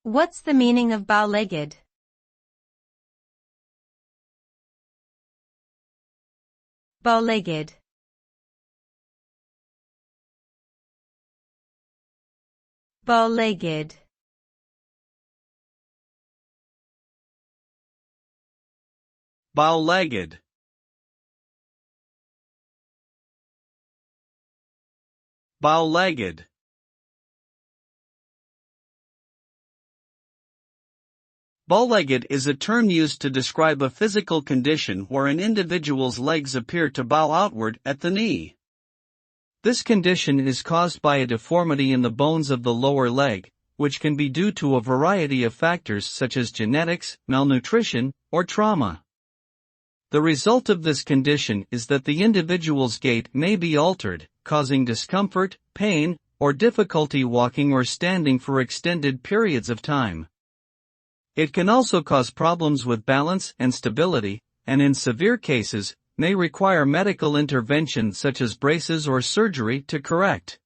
What's the meaning of bow-legged? Bow-legged. Bow-legged. Bow-legged. Bow-legged. Bow-legged is a term used to describe a physical condition where an individual's legs appear to bow outward at the knee. This condition is caused by a deformity in the bones of the lower leg, which can be due to a variety of factors such as genetics, malnutrition, or trauma. The result of this condition is that the individual's gait may be altered, causing discomfort, pain, or difficulty walking or standing for extended periods of time. It can also cause problems with balance and stability, and in severe cases, may require medical intervention such as braces or surgery to correct.